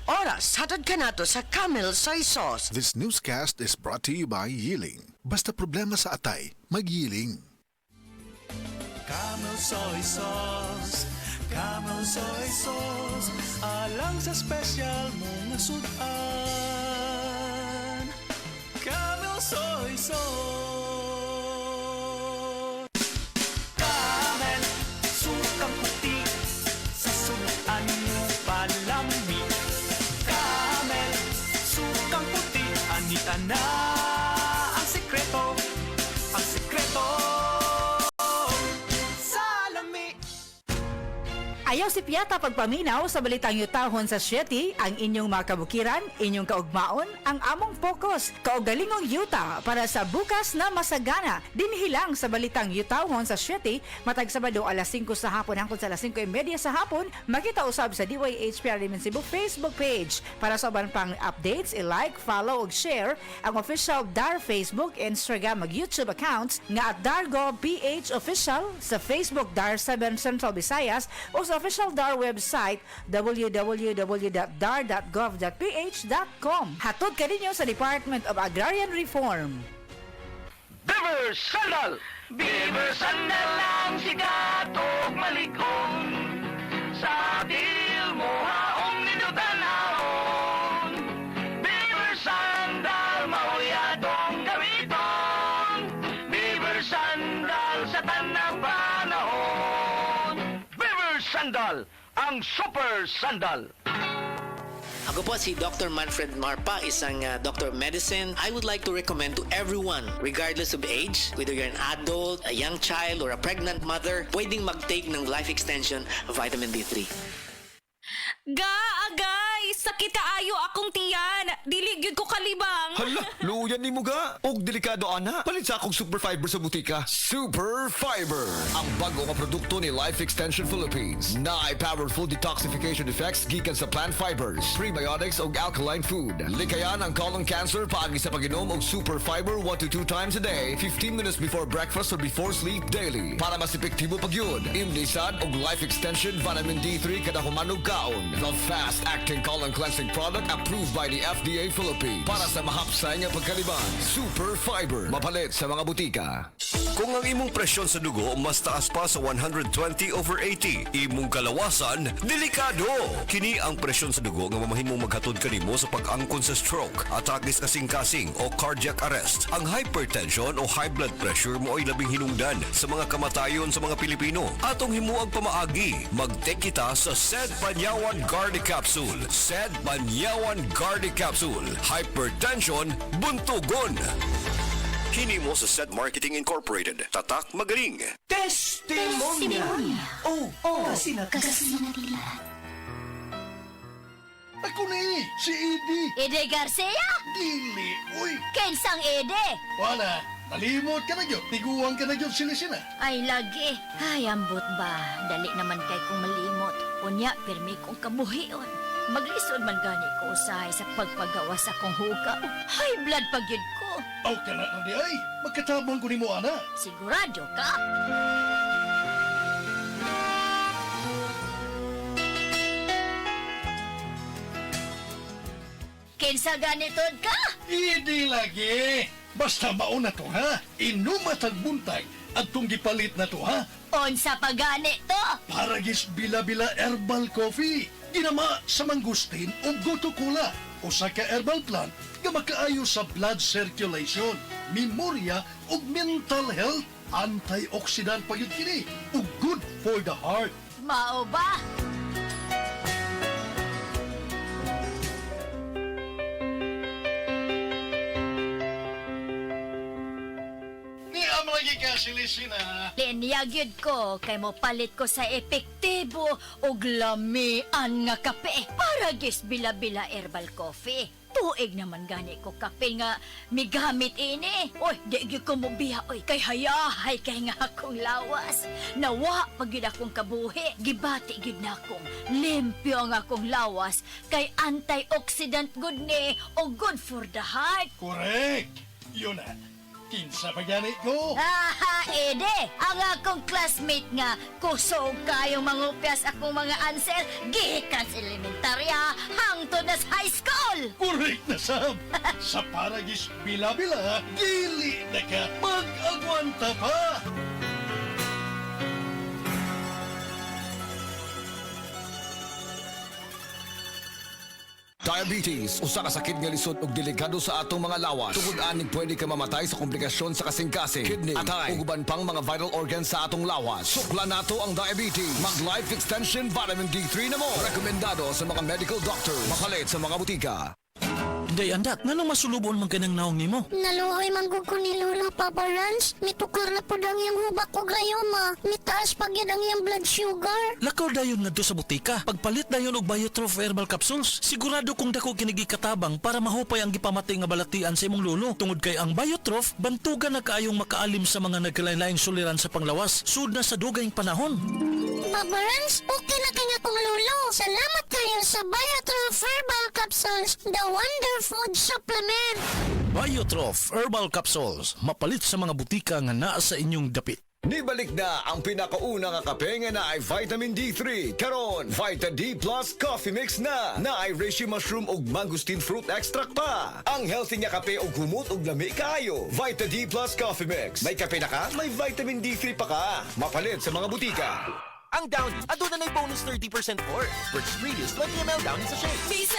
Oras, hatod ka na to sa Camel Soy Sauce. This newscast is brought to you by Yiling. Basta problema sa atay, mag-Yiling. Camel Soy Sauce, Camel Soy Sauce, alang sa special mong nasudan. Camel Soy Sauce. Camel, sukang puti, sa sunuan mo palami. Camel, sukang puti, anita na ang sekreto, ang sekreto. Ayaw si Piata pagpaminaw sa balitang yutahon sa Sieti, ang inyong mga kabukiran, inyong kaugmaon, ang among focus, kaugalingong yuta para sa bukas na masagana. Dinhilang sa balitang yutahon sa Sieti, matag Sabado alas 5 sa hapon hangtod sa alas 5:30 sa hapon, makita usab sa DYHPR Limen Cebu Facebook page. Para sa uban pang updates, i-like, follow ug share ang official DAR Facebook, Instagram ug YouTube accounts nga at Dargo PH Official sa Facebook DAR 7 Central Visayas o sa official DAR website www.dar.gov.ph.com. Hatod ka ninyo sa Department of Agrarian Reform. Beaver Sandal! Beaver Sandal ang sikat o malikong sa dil mo haong ninutanahon. Beaver Sandal mauyadong gamiton. Beaver Sandal sa tanang panahon. Beaver Sandal, ang super sandal. Ako po si Dr. Manfred Marpa, isang Doctor of Medicine. I would like to recommend to everyone, regardless of age, whether you're an adult, a young child, or a pregnant mother, pwedeng mag-take ng Life Extension Vitamin D3. Agay! Sakit kaayo akong tiyan! Dili gyud ko kalibang! Hala, luyan ni mo ga. Og delikado ana. Palit sa akong Super Fiber sa butika. Super Fiber, ang bago nga produkto ni Life Extension Philippines. Na ay powerful detoxification effects gikan sa plant fibers, prebiotics og alkaline food. Likayan ang colon cancer paagi sa pag-inom og Super Fiber 1 to 2 times a day, 15 minutes before breakfast or before sleep daily. Para mas epektibo pagyud, imlisad og Life Extension Vitamin D3 kada humanog kaon. The fast-acting colon cleansing product approved by the FDA Philippines. Para sa mahapsay nga pagkaliban, Super Fiber. Mapalit sa mga butika. Kung ang imong presyon sa dugo mas taas pa sa 120/80, imong kalawasan, delikado! Kini ang presyon sa dugo nga mamahimong maghatod kanimo sa pag-angkon sa stroke, atake kasing-kasing o cardiac arrest. Ang hypertension o high blood pressure mo ay labing hinungdan sa mga kamatayon sa mga Pilipino. Atong himuang pamaagi, mag-take kita sa SED Panyawan Gardi Capsule. SED Panyawan Gardi Capsule. Hypertension, buntugon! Hini mo sa SED Marketing Incorporated. Tatak magaling. Testimonya! Oh, kasi Kasinatila. Ako na si Edie. Ede Garcia? Dili, uy. Kensang Ede? Wala, nalimot ka na yun. Tiguan ka na yun silisina. Ay, lagi. Ay, ambot ba? Dali naman kay kong malimot. Unya, pirmi kong kabuhion. Maglisod man gani ko usahay sa pagpagawa sa kong hugaw. High blood pagyud ko. Aw ka na, Andi ay. Magkatabang ko ni mo, ana. Sigurado ka? Kinsa ganitod ka? Hindi lagi. Basta mauna to, ha? Inumatag buntag at tong gipalit na to, ha? Onsa pa gani to? Paragis Bila-Bila Herbal Coffee. Ginama sa mangustin o gotukula. O sa ka-herbal plant nga makaayo sa blood circulation, memorya o mental health. Antioxidant pa yun kini. O good for the heart. Mao ba? Lagi ka silisina. Linyagyod ko kay mo palit ko sa epektibo ug lamian nga kape para gis bila-bila herbal coffee. Tuig naman gani ko kape nga migamit ini. Oy, di gyud ko mobiya oy kay hayahay kay nga akong lawas. Nawa pag gyud akong kabuhi, gibati gyud na akong limpyo ang akong lawas kay antioxidant good ni o good for the heart. Correct. Yun na. Kinsa pa gani ko? Ede, ang akong classmate nga, kusog kayong mangupyas akong mga answer, gikan sa elementarya, hangtod na sa high school. Correct na sab. Sa paragis bila-bila, dili na ka mag-agwanta pa. Diabetes, usa ka sakit nga lisod ug delikado sa atong mga lawas. Tungod aning pwede ka mamatay sa komplikasyon sa kasing-kasing, kidney, atay, ug uban pang mga vital organs sa atong lawas. Sukla nato ang diabetes. Mag Life Extension Vitamin D3 na mo. Rekomendado sa mga medical doctor. Mapalit sa mga butika. Day andak, nga masulubon man kanang naong nimo? Naluoy man gud ko ni Lola, Papa Rans. Mitukar na po ang iyang hubak ko gayoma. Mitaas pag yun ang iyang blood sugar. Lakaw dayon ngadto sa butika. Pagpalit dayon og Biotrof herbal capsules, sigurado kung dako kinigi katabang para mahupay ang gipamatay nga balatian sa imong lolo. Tungod kay ang Biotrof bantugan na kaayong makaalim sa mga nagkalain-laing suliran sa panglawas sud na sa dugayng panahon. Papa Rans, okay na kanya kong lolo. Salamat kayo sa Biotrof Herbal Capsules, the Wonder Food Supplement. Biotrof herbal capsules, mapalit sa mga butika nga naa sa inyong dapit. Nibalik na ang pinakauna nga kape nga na ay vitamin D3. Karon, Vita D Plus Coffee Mix na ay reishi mushroom ug mangosteen fruit extract pa. Ang healthy nga kape ug humot ug lami kaayo. Vita D Plus Coffee Mix. May kape na ka, may vitamin D3 pa ka. Mapalit sa mga butika. Ang Downy, aduna na bonus 30% for. Purchase previous 20 ml Downy sachet. Bisa